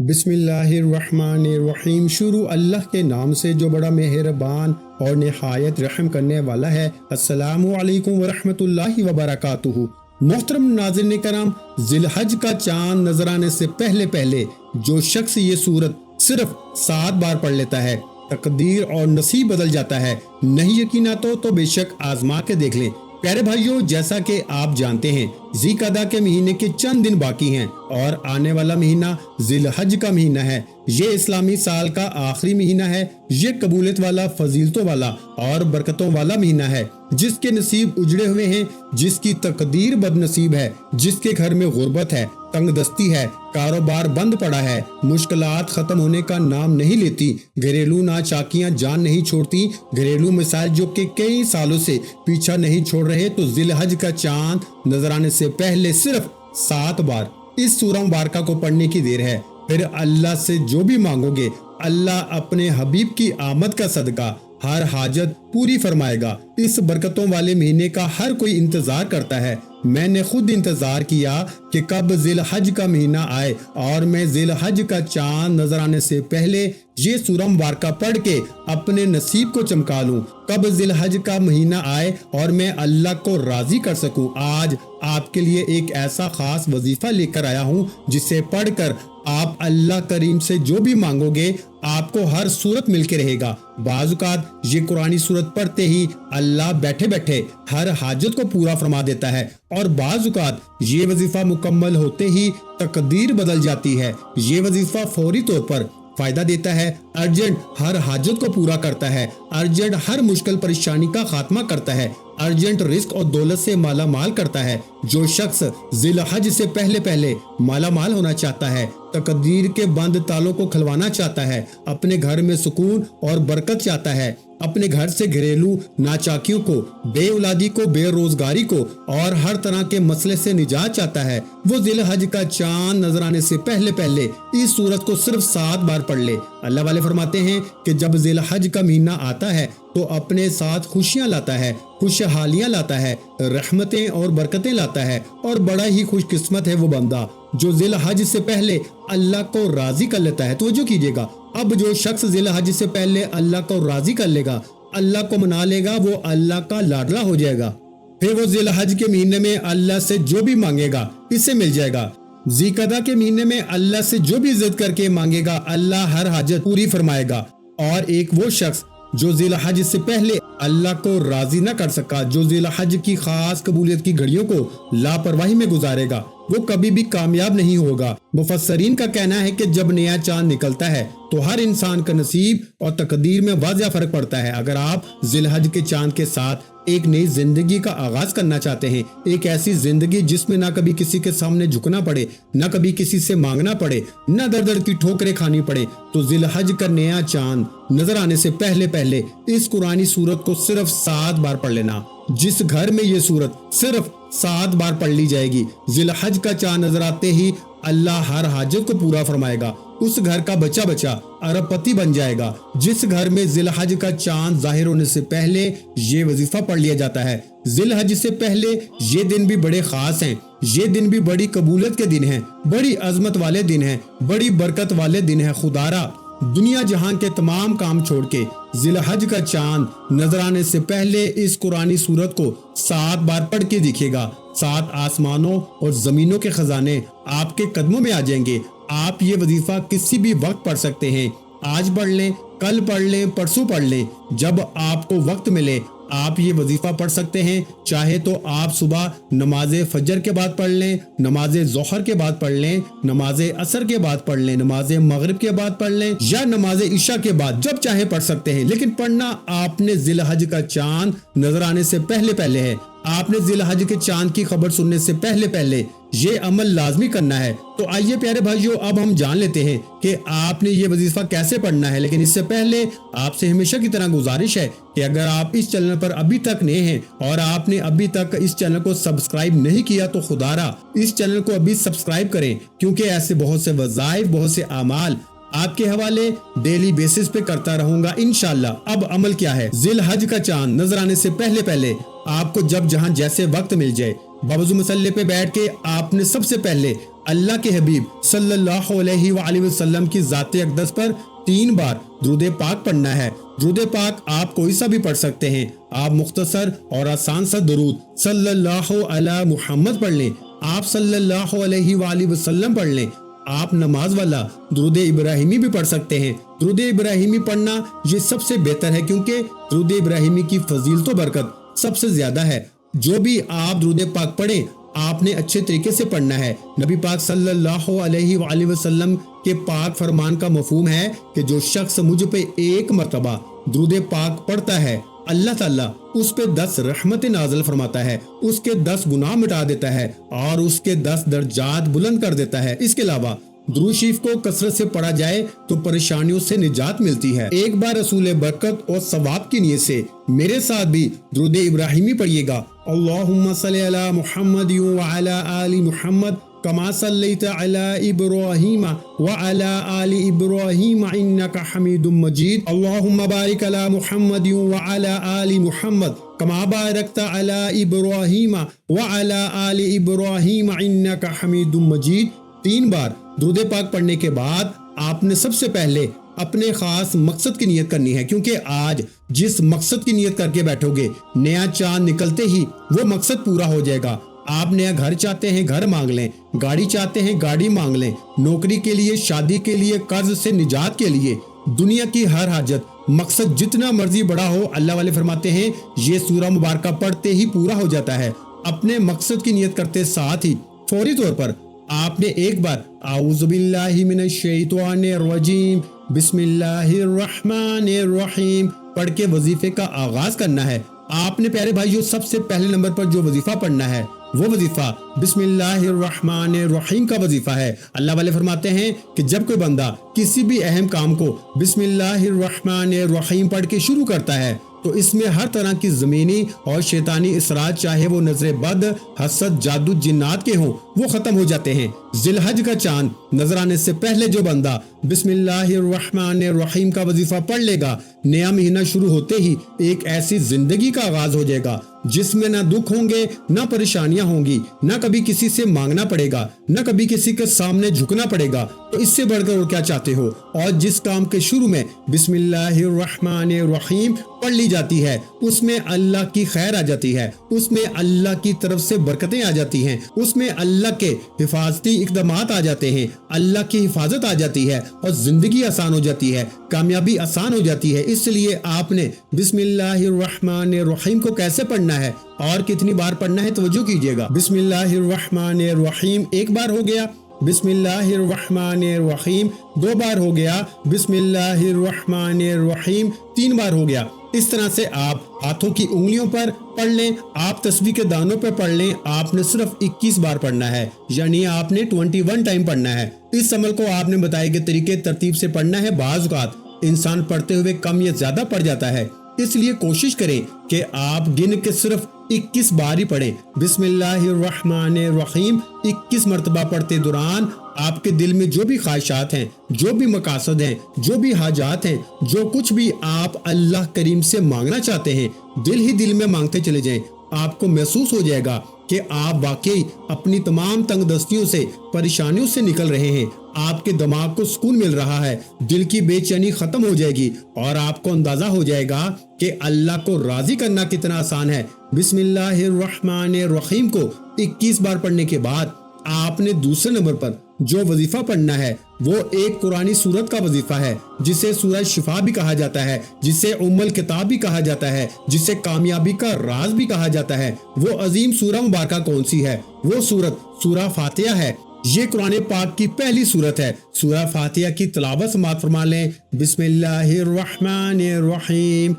بسم اللہ الرحمن الرحیم۔ شروع اللہ کے نام سے جو بڑا مہربان اور نہایت رحم کرنے والا ہے۔ السلام علیکم ورحمۃ اللہ وبرکاتہ۔ محترم ناظرین کرام، ذی الحج کا چاند نظر آنے سے پہلے جو شخص یہ سورت صرف 7 بار پڑھ لیتا ہے، تقدیر اور نصیب بدل جاتا ہے۔ نہیں یقین آتا تو بے شک آزما کے دیکھ لیں۔ پیارے بھائیوں، جیسا کہ آپ جانتے ہیں ذی قعدہ کے مہینے کے چند دن باقی ہیں اور آنے والا مہینہ ذی الحج کا مہینہ ہے۔ یہ اسلامی سال کا آخری مہینہ ہے۔ یہ قبولیت والا، فضیلتوں والا اور برکتوں والا مہینہ ہے۔ جس کے نصیب اجڑے ہوئے ہیں، جس کی تقدیر بد نصیب ہے، جس کے گھر میں غربت ہے، تنگ دستی ہے، کاروبار بند پڑا ہے، مشکلات ختم ہونے کا نام نہیں لیتی، گھریلو ناچاکیاں جان نہیں چھوڑتی، گھریلو مسائل جو کہ کئی سالوں سے پیچھا نہیں چھوڑ رہے، تو ذی الحج کا چاند نظر آنے سے پہلے صرف 7 بار اس سورہ مبارکہ کو پڑھنے کی دیر ہے۔ پھر اللہ سے جو بھی مانگو گے، اللہ اپنے حبیب کی آمد کا صدقہ ہر حاجت پوری فرمائے گا۔ اس برکتوں والے مہینے کا ہر کوئی انتظار کرتا ہے۔ میں نے خود انتظار کیا کہ کب ذی الحج کا مہینہ آئے اور میں ذی الحج کا چاند نظر آنے سے پہلے یہ سورہ مبارکہ پڑھ کے اپنے نصیب کو چمکا لوں۔ کب ذی الحج کا مہینہ آئے اور میں اللہ کو راضی کر سکوں۔ آج آپ کے لیے ایک ایسا خاص وظیفہ لے کر آیا ہوں جسے پڑھ کر آپ اللہ کریم سے جو بھی مانگو گے، آپ کو ہر صورت مل کے رہے گا۔ بعض اوقات یہ قرآنی صورت پڑھتے ہی اللہ بیٹھے بیٹھے ہر حاجت کو پورا فرما دیتا ہے، اور بعض اوقات یہ وظیفہ مکمل ہوتے ہی تقدیر بدل جاتی ہے۔ یہ وظیفہ فوری طور پر فائدہ دیتا ہے، ارجنٹ ہر حاجت کو پورا کرتا ہے، ارجنٹ ہر مشکل پریشانی کا خاتمہ کرتا ہے، ارجنٹ رزق اور دولت سے مالا مال کرتا ہے۔ جو شخص ذی الحج سے پہلے مالا مال ہونا چاہتا ہے، تقدیر کے بند تالوں کو کھلوانا چاہتا ہے، اپنے گھر میں سکون اور برکت چاہتا ہے، اپنے گھر سے گھریلو ناچاکیوں کو، بے اولادی کو، بے روزگاری کو اور ہر طرح کے مسئلے سے نجات چاہتا ہے، وہ ذی الحج کا چاند نظر آنے سے پہلے اس سورت کو صرف 7 بار پڑھ لے۔ اللہ والے فرماتے ہیں کہ جب ذی الحج کا مہینہ آتا ہے تو اپنے ساتھ خوشیاں لاتا ہے، خوشحالیاں لاتا ہے، رحمتیں اور برکتیں لاتا ہے، اور بڑا ہی خوش قسمت ہے وہ بندہ جو ذی الحج سے پہلے اللہ کو راضی کر لیتا ہے۔ توجہ کیجیے گا، اب جو شخص ذی الحج سے پہلے اللہ کو راضی کر لے گا، اللہ کو منا لے گا، وہ اللہ کا لاڈلا ہو جائے گا۔ پھر وہ ذی الحج کے مہینے میں اللہ سے جو بھی مانگے گا اسے مل جائے گا۔ ذی قعدہ کے مہینے میں اللہ سے جو بھی عزت کر کے مانگے گا، اللہ ہر حاجت پوری فرمائے گا۔ اور ایک وہ شخص جو ذی الحج سے پہلے اللہ کو راضی نہ کر سکا، جو ذی الحج کی خاص قبولیت کی گھڑیوں کو لاپرواہی میں گزارے گا، وہ کبھی بھی کامیاب نہیں ہوگا۔ مفسرین کا کہنا ہے کہ جب نیا چاند نکلتا ہے تو ہر انسان کا نصیب اور تقدیر میں واضح فرق پڑتا ہے۔ اگر آپ ذی الحج کے چاند کے ساتھ ایک نئی زندگی کا آغاز کرنا چاہتے ہیں، ایک ایسی زندگی جس میں نہ کبھی کسی کے سامنے جھکنا پڑے، نہ کبھی کسی سے مانگنا پڑے، نہ در در کی ٹھوکریں کھانی پڑے، تو ذی الحج کا نیا چاند نظر آنے سے پہلے اس قرآنی سورت کو صرف 7 بار پڑھ لینا۔ جس گھر میں یہ سورت صرف 7 بار پڑھ لی جائے گی، ذی الحج کا چاند نظر آتے ہی اللہ ہر حاجت کو پورا فرمائے گا۔ اس گھر کا بچہ ارب پتی بن جائے گا۔ جس گھر میں ذی الحج کا چاند ظاہر ہونے سے پہلے یہ وظیفہ پڑھ لیا جاتا ہے۔ ذی الحج سے پہلے یہ دن بھی بڑے خاص ہیں، یہ دن بھی بڑی قبولیت کے دن ہیں، بڑی عظمت والے دن ہیں، بڑی برکت والے دن ہیں۔ خدارا دنیا جہان کے تمام کام چھوڑ کے ذی الحج کا چاند نظر آنے سے پہلے اس قرآنی سورت کو 7 بار پڑھ کے دیکھے گا۔ 7 آسمانوں اور زمینوں کے خزانے آپ کے قدموں میں آ جائیں گے۔ آپ یہ وظیفہ کسی بھی وقت پڑھ سکتے ہیں، آج پڑھ لیں، کل پڑھ لیں، پرسوں پڑھ لیں، جب آپ کو وقت ملے آپ یہ وظیفہ پڑھ سکتے ہیں۔ چاہے تو آپ صبح نماز فجر کے بعد پڑھ لیں، نماز ظہر کے بعد پڑھ لیں، نماز عصر کے بعد پڑھ لیں، نماز مغرب کے بعد پڑھ لیں، یا نماز عشاء کے بعد، جب چاہے پڑھ سکتے ہیں، لیکن پڑھنا آپ نے ذی الحج کا چاند نظر آنے سے پہلے ہے۔ آپ نے ذی الحج کے چاند کی خبر سننے سے پہلے یہ عمل لازمی کرنا ہے۔ تو آئیے پیارے بھائیوں، اب ہم جان لیتے ہیں کہ آپ نے یہ وظیفہ کیسے پڑھنا ہے، لیکن اس سے پہلے آپ سے ہمیشہ کی طرح گزارش ہے کہ اگر آپ اس چینل پر ابھی تک نئے ہیں اور آپ نے ابھی تک اس چینل کو سبسکرائب نہیں کیا، تو خدارا اس چینل کو ابھی سبسکرائب کریں، کیونکہ ایسے بہت سے وظائف، بہت سے اعمال آپ کے حوالے ڈیلی بیسس پہ کرتا رہوں گا انشاءاللہ۔ اب عمل کیا ہے؟ ذی الحج کا چاند نظر آنے سے پہلے آپ کو جب جہاں جیسے وقت مل جائے، بوضو مصلی پہ بیٹھ کے آپ نے سب سے پہلے اللہ کے حبیب صلی اللہ علیہ وآلہ وسلم کی ذات اقدس پر 3 بار درود پاک پڑھنا ہے۔ درود پاک آپ کوئی سا بھی پڑھ سکتے ہیں۔ آپ مختصر اور آسان سا درود صلی اللہ علی محمد پڑھ لیں، آپ صلی اللہ علیہ وآلہ وسلم پڑھ لیں۔ آپ نماز والا درود ابراہیمی بھی پڑھ سکتے ہیں۔ درود ابراہیمی پڑھنا یہ سب سے بہتر ہے، کیونکہ درود ابراہیمی کی فضیلت و برکت سب سے زیادہ ہے۔ جو بھی آپ درود پاک پڑھیں آپ نے اچھے طریقے سے پڑھنا ہے۔ نبی پاک صلی اللہ علیہ وآلہ وسلم کے پاک فرمان کا مفہوم ہے کہ جو شخص مجھ پہ 1 مرتبہ درود پاک پڑھتا ہے، اللہ تعالیٰ اس پہ 10 رحمت نازل فرماتا ہے، اس کے 10 گناہ مٹا دیتا ہے اور اس کے 10 درجات بلند کر دیتا ہے۔ اس کے علاوہ درود شریف کو کثرت سے پڑھا جائے تو پریشانیوں سے نجات ملتی ہے۔ ایک بار رسول برکت اور ثواب کی نیت سے میرے ساتھ بھی درود ابراہیمی پڑھیے گا۔ اللہم صلی علی محمد وعلی آل محمد کما صلیت علی ابراہیم وعلی آل ابراہیم انک حمید مجید۔ اللہم بارک علی محمد وعلی آل محمد کما بارکت علی ابراہیم وعلی آل ابراہیم انک حمید مجید۔ 3 بار درود پاک پڑھنے کے بعد آپ نے سب سے پہلے اپنے خاص مقصد کی نیت کرنی ہے، کیونکہ آج جس مقصد کی نیت کر کے بیٹھو گے نیا چاند نکلتے ہی وہ مقصد پورا ہو جائے گا۔ آپ نیا گھر چاہتے ہیں گھر مانگ لیں، گاڑی چاہتے ہیں گاڑی مانگ لیں، نوکری کے لیے، شادی کے لیے، قرض سے نجات کے لیے، دنیا کی ہر حاجت، مقصد جتنا مرضی بڑا ہو، اللہ والے فرماتے ہیں یہ سورہ مبارکہ پڑھتے ہی پورا ہو جاتا ہے۔ اپنے مقصد کی نیت کرتے ساتھ ہی فوری طور پر آپ نے ایک بار اعوذ باللہ من الشیطان الرجیم بسم اللہ الرحمن الرحیم پڑھ کے وظیفے کا آغاز کرنا ہے۔ آپ نے پیارے بھائیو سب سے پہلے نمبر پر جو وظیفہ پڑھنا ہے وہ وظیفہ بسم اللہ الرحمن الرحیم کا وظیفہ ہے۔ اللہ والے فرماتے ہیں کہ جب کوئی بندہ کسی بھی اہم کام کو بسم اللہ الرحمن الرحیم پڑھ کے شروع کرتا ہے تو اس میں ہر طرح کی زمینی اور شیطانی اثرات، چاہے وہ نظر بد، حسد، جادو، جنات کے ہوں، وہ ختم ہو جاتے ہیں۔ ذی الحج کا چاند نظر آنے سے پہلے جو بندہ بسم اللہ الرحمن الرحیم کا وظیفہ پڑھ لے گا، نیا مہینہ شروع ہوتے ہی ایک ایسی زندگی کا آغاز ہو جائے گا جس میں نہ دکھ ہوں گے، نہ پریشانیاں ہوں گی، نہ کبھی کسی سے مانگنا پڑے گا، نہ کبھی کسی کے سامنے جھکنا پڑے گا۔ تو اس سے بڑھ کر اور کیا چاہتے ہو؟ اور جس کام کے شروع میں بسم اللہ الرحمن الرحیم پڑھ لی جاتی ہے اس میں اللہ کی خیر آ جاتی ہے، اس میں اللہ کی طرف سے برکتیں آ جاتی ہیں، اس میں اللہ کے حفاظتی اقدامات آ جاتے ہیں، اللہ کی حفاظت آ جاتی ہے اور زندگی آسان ہو جاتی ہے، کامیابی آسان ہو جاتی ہے۔ اس لیے آپ نے بسم اللہ الرحمن الرحیم کو کیسے پڑھنا ہے اور کتنی بار پڑھنا ہے توجہ کیجیے گا۔ بسم اللہ الرحمن الرحیم 1 بار ہو گیا، بسم اللہ الرحمن الرحیم 2 بار ہو گیا، بسم اللہ الرحمن الرحیم 3 بار ہو گیا۔ اس طرح سے آپ ہاتھوں کی انگلیوں پر پڑھ لیں، آپ تسبیح کے دانوں پر پڑھ لیں۔ آپ نے صرف 21 بار پڑھنا ہے، یعنی آپ نے 21 ٹائم پڑھنا ہے۔ اس عمل کو آپ نے بتائے گئے طریقے ترتیب سے پڑھنا ہے۔ بعض اوقات انسان پڑھتے ہوئے کم یا زیادہ پڑھ جاتا ہے، اس لیے کوشش کریں کہ آپ گن کے صرف 21 بار ہی پڑھیں۔ بسم اللہ الرحمن الرحیم 21 مرتبہ پڑھتے دوران آپ کے دل میں جو بھی خواہشات ہیں، جو بھی مقاصد ہیں، جو بھی حاجات ہیں، جو کچھ بھی آپ اللہ کریم سے مانگنا چاہتے ہیں، دل ہی دل میں مانگتے چلے جائیں۔ آپ کو محسوس ہو جائے گا کہ آپ واقعی اپنی تمام تنگ دستیوں سے، پریشانیوں سے نکل رہے ہیں، آپ کے دماغ کو سکون مل رہا ہے، دل کی بے چینی ختم ہو جائے گی اور آپ کو اندازہ ہو جائے گا کہ اللہ کو راضی کرنا کتنا آسان ہے۔ بسم اللہ الرحمن الرحیم کو 21 بار پڑھنے کے بعد آپ نے دوسرے نمبر پر جو وظیفہ پڑھنا ہے وہ ایک قرآنی سورت کا وظیفہ ہے، جسے سورہ شفا بھی کہا جاتا ہے، جسے ام الکتاب بھی کہا جاتا ہے، جسے کامیابی کا راز بھی کہا جاتا ہے۔ وہ عظیم سورہ مبارکہ کون سی ہے؟ وہ سورت سورہ فاتحہ ہے۔ یہ قرآن پاک کی پہلی سورت ہے۔ سورہ فاتحہ کی تلاوت سماعت فرما لیں۔ بسم اللہ الرحمن الرحیم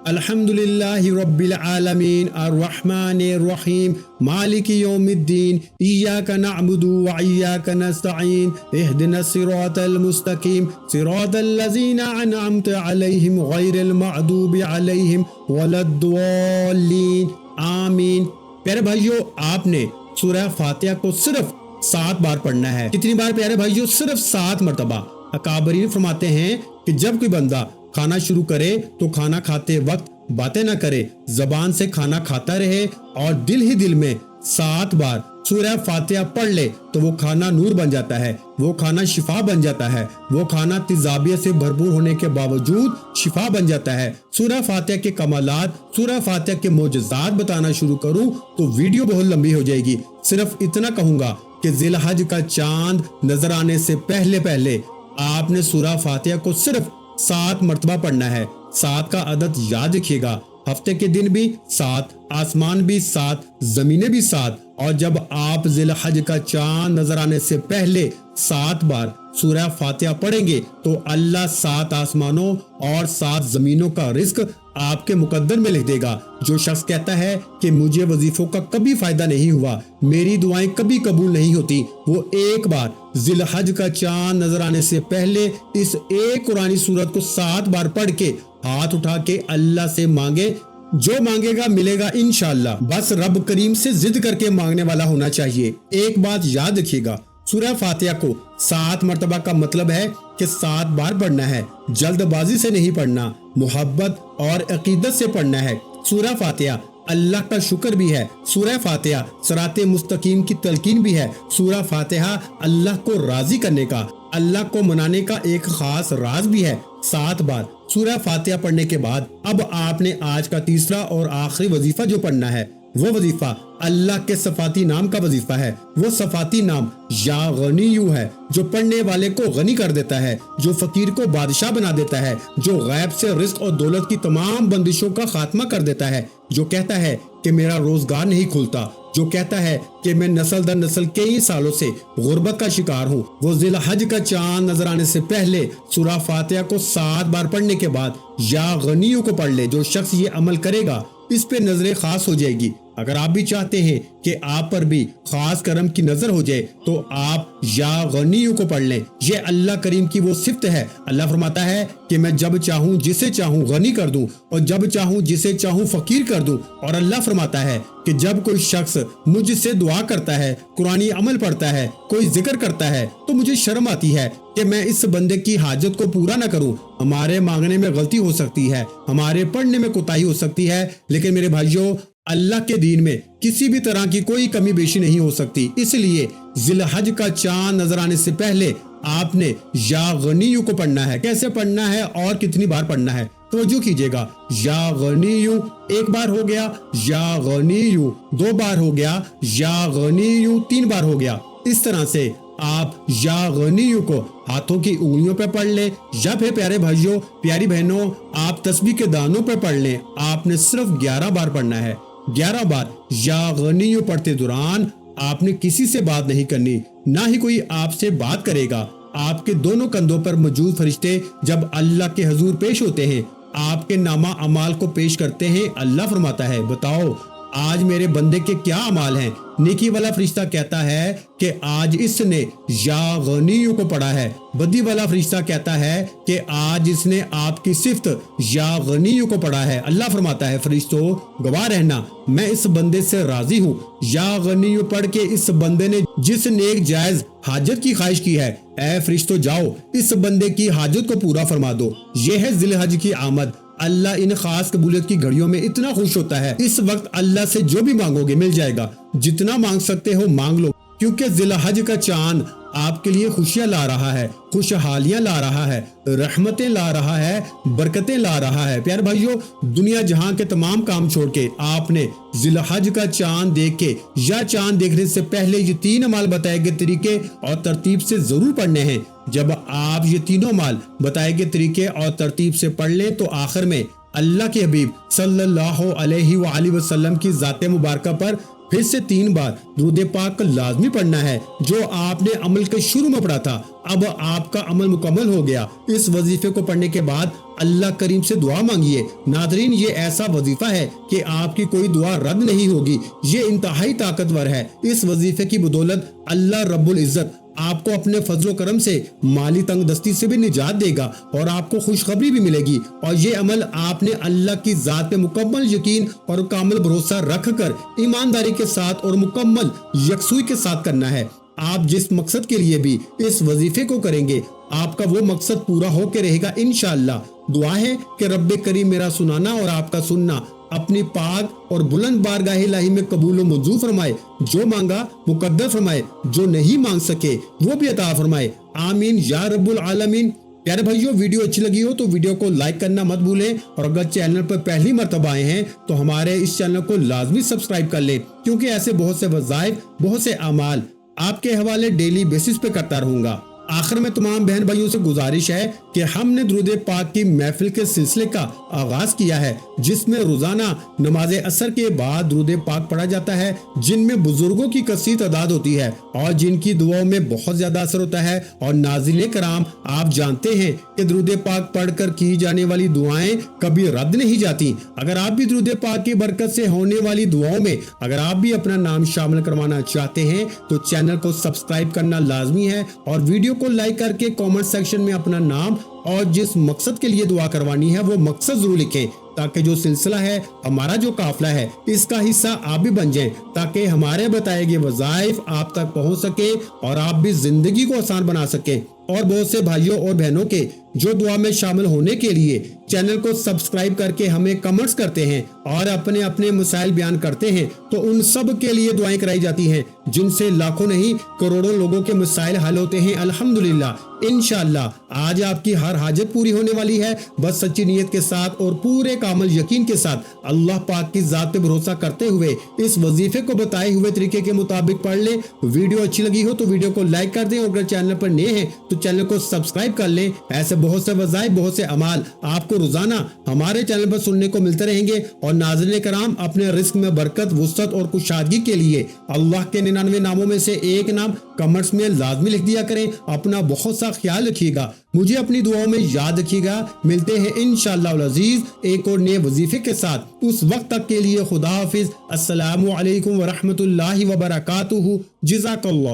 الحمدللہ رب العالمین الرحمن الرحیم مالک یوم الدین ایاک نعبد و ایاک نستعین اہدنا الصراط المستقیم صراط الذین انعمت علیہم غیر المغضوب علیہم ولا الضالین آمین۔ پیارے بھائیو، آپ نے سورہ فاتحہ کو صرف 7 بار پڑھنا ہے۔ کتنی بار پیارے بھائیو؟ صرف 7 مرتبہ۔ اکابرین فرماتے ہیں کہ جب کوئی بندہ کھانا شروع کرے تو کھانا کھاتے وقت باتیں نہ کرے، زبان سے کھانا کھاتا رہے اور دل ہی دل میں 7 بار سورہ فاتحہ پڑھ لے تو وہ کھانا نور بن جاتا ہے، وہ کھانا شفا بن جاتا ہے، وہ کھانا تیزابیت سے بھرپور ہونے کے باوجود شفا بن جاتا ہے۔ سورہ فاتحہ کے کمالات، سورہ فاتحہ کے معجزات بتانا شروع کروں تو ویڈیو بہت لمبی ہو جائے گی۔ صرف اتنا کہوں گا کہ ذی الحج کا چاند نظر آنے سے پہلے آپ نے سورہ فاتحہ کو صرف 7 مرتبہ پڑھنا ہے۔ 7 کا عدد یاد رکھیے گا، ہفتے کے دن بھی 7، آسمان بھی 7، زمینیں بھی 7، اور جب آپ ذی الحج کا چاند نظر آنے سے پہلے 7 بار سورہ فاتحہ پڑھیں گے تو اللہ 7 آسمانوں اور 7 زمینوں کا رزق آپ کے مقدر میں لکھ دے گا۔ جو شخص کہتا ہے کہ مجھے وظیفوں کا کبھی فائدہ نہیں ہوا، میری دعائیں کبھی قبول نہیں ہوتی، وہ ایک بار ذی الحج کا چاند نظر آنے سے پہلے اس ایک قرآنی سورت کو 7 بار پڑھ کے ہاتھ اٹھا کے اللہ سے مانگے، جو مانگے گا ملے گا انشاءاللہ۔ بس رب کریم سے ضد کر کے مانگنے والا ہونا چاہیے۔ ایک بات یاد رکھیے گا، سورہ فاتحہ کو 7 مرتبہ کا مطلب ہے کہ 7 بار پڑھنا ہے، جلد بازی سے نہیں پڑھنا، محبت اور عقیدت سے پڑھنا ہے۔ سورہ فاتحہ اللہ کا شکر بھی ہے، سورہ فاتحہ صراط مستقیم کی تلقین بھی ہے، سورہ فاتحہ اللہ کو راضی کرنے کا، اللہ کو منانے کا ایک خاص راز بھی ہے۔ 7 بار سورہ فاتحہ پڑھنے کے بعد اب آپ نے آج کا تیسرا اور آخری وظیفہ جو پڑھنا ہے، وہ وظیفہ اللہ کے صفاتی نام کا وظیفہ ہے۔ وہ صفاتی نام یا غنیو ہے، جو پڑھنے والے کو غنی کر دیتا ہے، جو فقیر کو بادشاہ بنا دیتا ہے، جو غیب سے رزق اور دولت کی تمام بندشوں کا خاتمہ کر دیتا ہے، جو کہتا ہے کہ میرا روزگار نہیں کھلتا، جو کہتا ہے کہ میں نسل در نسل کئی سالوں سے غربت کا شکار ہوں۔ وہ ذی الحج کا چاند نظر آنے سے پہلے سورہ فاتحہ کو 7 بار پڑھنے کے بعد یا غنیو کو پڑھ لے۔ جو شخص یہ عمل کرے گا اس پہ نظر خاص ہو جائے گی۔ اگر آپ بھی چاہتے ہیں کہ آپ پر بھی خاص کرم کی نظر ہو جائے تو آپ یا غنیو کو پڑھ لیں۔ یہ اللہ کریم کی وہ صفت ہے۔ اللہ فرماتا ہے کہ میں جب چاہوں جسے چاہوں غنی کر دوں اور جب چاہوں جسے چاہوں فقیر کر دوں۔ اور اللہ فرماتا ہے کہ جب کوئی شخص مجھ سے دعا کرتا ہے، قرآنی عمل پڑھتا ہے، کوئی ذکر کرتا ہے تو مجھے شرم آتی ہے کہ میں اس بندے کی حاجت کو پورا نہ کروں۔ ہمارے مانگنے میں غلطی ہو سکتی ہے، ہمارے پڑھنے میں کوتاہی ہو سکتی ہے، لیکن میرے بھائیوں اللہ کے دین میں کسی بھی طرح کی کوئی کمی بیشی نہیں ہو سکتی۔ اس لیے ذی الحج کا چاند نظر آنے سے پہلے آپ نے یا غنیو کو پڑھنا ہے۔ کیسے پڑھنا ہے اور کتنی بار پڑھنا ہے توجہ کیجئے گا۔ یا غنیو 1 بار ہو گیا، یا غنیو 2 بار ہو گیا، یا غنیو 3 بار ہو گیا۔ اس طرح سے آپ یا غنیو کو ہاتھوں کی انگلیوں پہ پڑھ لیں، یا پھر پیارے بھائیوں پیاری بہنوں آپ تسبیح کے دانوں پہ پڑھ لیں۔ آپ نے صرف 11 بار پڑھنا ہے۔ 11 بار یا غنیو پڑھتے دوران آپ نے کسی سے بات نہیں کرنی، نہ ہی کوئی آپ سے بات کرے گا۔ آپ کے دونوں کندھوں پر موجود فرشتے جب اللہ کے حضور پیش ہوتے ہیں، آپ کے نامہ اعمال کو پیش کرتے ہیں۔ اللہ فرماتا ہے بتاؤ آج میرے بندے کے کیا اعمال ہیں؟ نیکی والا فرشتہ کہتا ہے کہ آج اس نے یا غنیو کو پڑھا ہے۔ بدی والا فرشتہ کہتا ہے کہ آج اس نے آپ کی صفت یا غنیو کو پڑھا ہے۔ اللہ فرماتا ہے فرشتوں گواہ رہنا، میں اس بندے سے راضی ہوں۔ یا غنیو پڑھ کے اس بندے نے جس نیک جائز حاجت کی خواہش کی ہے، اے فرشتوں جاؤ اس بندے کی حاجت کو پورا فرما دو۔ یہ ہے ذی الحج کی آمد۔ اللہ ان خاص قبولیت کی گھڑیوں میں اتنا خوش ہوتا ہے، اس وقت اللہ سے جو بھی مانگو گے مل جائے گا۔ جتنا مانگ سکتے ہو مانگ لو، کیونکہ ذی الحج کا چاند آپ کے لیے خوشیاں لا رہا ہے، خوشحالیاں لا رہا ہے، رحمتیں لا رہا ہے، برکتیں لا رہا ہے۔ پیارے بھائیوں دنیا جہاں کے تمام کام چھوڑ کے آپ نے ذی الحج کا چاند دیکھ کے یا چاند دیکھنے سے پہلے یہ 3 اعمال بتائے گئے طریقے اور ترتیب سے ضرور پڑھنے ہیں۔ جب آپ یہ تینوں اعمال بتائے گئے طریقے اور ترتیب سے پڑھ لیں تو آخر میں اللہ کے حبیب صلی اللہ علیہ وآلہ وسلم کی ذات مبارکہ پر پھر سے 3 بار درود پاک لازمی پڑھنا ہے، جو آپ نے عمل کے شروع میں پڑھا تھا۔ اب آپ کا عمل مکمل ہو گیا۔ اس وظیفے کو پڑھنے کے بعد اللہ کریم سے دعا مانگیے۔ ناظرین یہ ایسا وظیفہ ہے کہ آپ کی کوئی دعا رد نہیں ہوگی۔ یہ انتہائی طاقتور ہے۔ اس وظیفے کی بدولت اللہ رب العزت آپ کو اپنے فضل و کرم سے مالی تنگ دستی سے بھی نجات دے گا اور آپ کو خوشخبری بھی ملے گی۔ اور یہ عمل آپ نے اللہ کی ذات پہ مکمل یقین اور کامل بھروسہ رکھ کر ایمانداری کے ساتھ اور مکمل یکسوئی کے ساتھ کرنا ہے۔ آپ جس مقصد کے لیے بھی اس وظیفے کو کریں گے آپ کا وہ مقصد پورا ہو کے رہے گا انشاءاللہ۔ دعا ہے کہ رب کریم میرا سنانا اور آپ کا سننا اپنی پاک اور بلند بارگاہ الہی میں قبول و منظور فرمائے، جو مانگا مقدر فرمائے، جو نہیں مانگ سکے وہ بھی عطا فرمائے، آمین یا رب العالمین۔ پیارے بھائیو، ویڈیو اچھی لگی ہو تو ویڈیو کو لائک کرنا مت بھولیں، اور اگر چینل پر پہلی مرتبہ آئے ہیں تو ہمارے اس چینل کو لازمی سبسکرائب کر لیں، کیونکہ ایسے بہت سے وظائف، بہت سے اعمال آپ کے حوالے ڈیلی بیسس پہ کرتا رہوں گا۔ آخر میں تمام بہن بھائیوں سے گزارش ہے کہ ہم نے درود پاک کی محفل کے سلسلے کا آغاز کیا ہے، جس میں روزانہ نماز عصر کے بعد درود پاک پڑھا جاتا ہے، جن میں بزرگوں کی کثیر تعداد ہوتی ہے اور جن کی دعاؤں میں بہت زیادہ اثر ہوتا ہے۔ اور ناظرین کرام، آپ جانتے ہیں کہ درود پاک پڑھ کر کی جانے والی دعائیں کبھی رد نہیں جاتی۔ اگر آپ بھی درود پاک کی برکت سے ہونے والی دعاؤں میں اگر آپ بھی اپنا نام شامل کروانا چاہتے ہیں تو چینل کو سبسکرائب کرنا لازمی ہے، اور ویڈیو کو لائک کر کے کامنٹ سیکشن میں اپنا نام اور جس مقصد کے لیے دعا کروانی ہے وہ مقصد ضرور لکھیں، تاکہ جو سلسلہ ہے، ہمارا جو قافلہ ہے، اس کا حصہ آپ بھی بن جائیں، تاکہ ہمارے بتائے گئے وظائف آپ تک پہنچ سکے اور آپ بھی زندگی کو آسان بنا سکیں۔ اور بہت سے بھائیوں اور بہنوں کے جو دعا میں شامل ہونے کے لیے چینل کو سبسکرائب کر کے ہمیں کمنٹس کرتے ہیں اور اپنے اپنے مسائل بیان کرتے ہیں، تو ان سب کے لیے دعائیں کرائی جاتی ہیں، جن سے لاکھوں نہیں کروڑوں لوگوں کے مسائل حل ہوتے ہیں الحمدللہ۔ انشاءاللہ آج آپ کی ہر حاجت پوری ہونے والی ہے، بس سچی نیت کے ساتھ اور پورے کامل یقین کے ساتھ اللہ پاک کی ذات پہ بھروسہ کرتے ہوئے اس وظیفے کو بتائے ہوئے طریقے کے مطابق پڑھ لیں۔ ویڈیو اچھی لگی ہو تو ویڈیو کو لائک کر دیں، اور اگر چینل پر نئے ہیں تو چینل کو سبسکرائب کر لیں۔ ایسے بہت سے وظائف، بہت سے اعمال آپ کو روزانہ ہمارے چینل پر سننے کو ملتے رہیں گے۔ اور ناظرین کرام، اپنے رزق میں برکت، وسعت اور کشادگی کے لیے اللہ کے 99 ناموں میں سے ایک نام کمنٹس میں لازمی لکھ دیا کریں۔ اپنا بہت سا خیال رکھیے گا، مجھے اپنی دعاؤں میں یاد رکھیے گا۔ ملتے ہیں انشاءاللہ العزیز ایک اور نئے وظیفے کے ساتھ، اس وقت تک کے لیے خدا حافظ۔ السلام علیکم ورحمۃ اللہ وبرکاتہ۔ جزاک اللہ۔